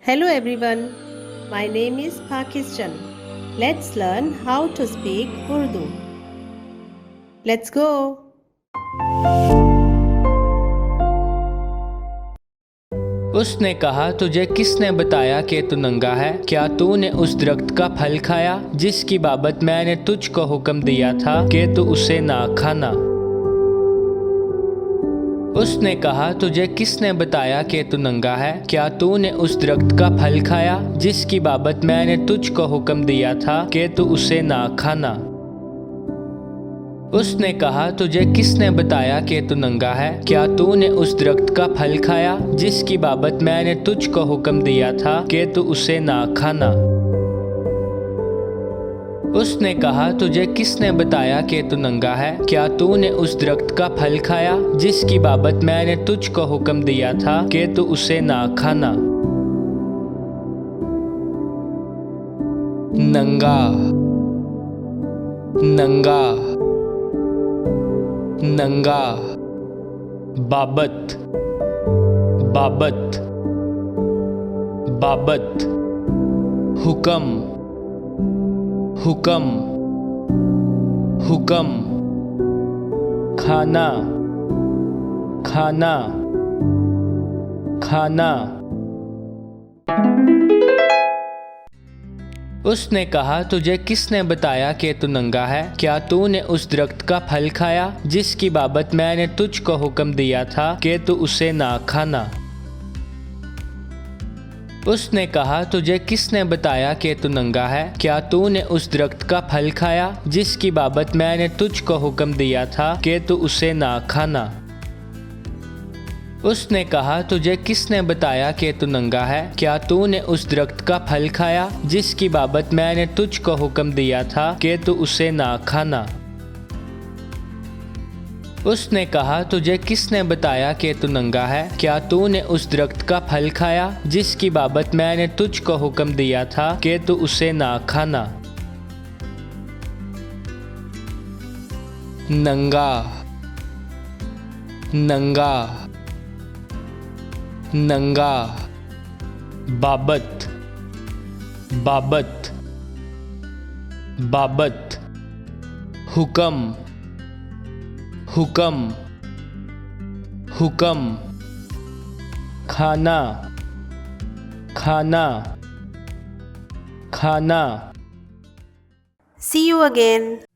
Hello everyone, my name is Pakistan. Let's learn how to speak Urdu. Let's go. उसने कहा, तुझे किसने बताया कि तू नंगा है? क्या तूने उस दरख्त का फल खाया जिसकी बाबत मैंने तुझको हुक्म दिया था कि तू उसे ना खाना? उसने कहा, तुझे किसने बताया कि तू नंगा है? क्या तूने उस दरख्त का फल खाया जिसकी बाबत मैंने तुझको हुक्म दिया था कि तू उसे ना खाना? उसने कहा, तुझे किसने बताया कि तू नंगा है? क्या तूने उस दरख्त का फल खाया जिसकी बाबत मैंने तुझको हुक्म दिया था कि तू उसे ना खाना? उसने कहा, तुझे किसने बताया कि तू नंगा है? क्या तूने उस दरख्त का फल खाया जिसकी बाबत मैंने तुझको हुक्म दिया था कि तू उसे ना खाना? नंगा, नंगा, नंगा। बाबत, बाबत, बाबत। हुक्म, हुक्म, हुक्म। खाना, खाना, खाना। उसने कहा, तुझे किसने बताया कि तू नंगा है? क्या तूने उस दरख्त का फल खाया जिसकी बाबत मैंने तुझको हुक्म दिया था कि तू उसे ना खाना? उसने कहा, तुझे किसने बताया कि तू नंगा है? क्या तूने उस दरख्त का फल खाया जिसकी बाबत मैंने तुझको हुक्म दिया था कि तू उसे ना खाना? उसने कहा, तुझे किसने बताया कि तू नंगा है? क्या तूने उस दरख्त का फल खाया जिसकी बाबत मैंने तुझको हुक्म दिया था कि तू उसे ना खाना? उसने कहा, तुझे किसने बताया कि तू नंगा है? क्या तूने उस दरख्त का फल खाया जिसकी बाबत मैंने तुझको हुक्म दिया था कि तू उसे ना खाना? नंगा, नंगा, नंगा। बाबत, बाबत, बाबत। हुक्म, हुक्म, हुक्म। खाना, खाना, खाना। See you again.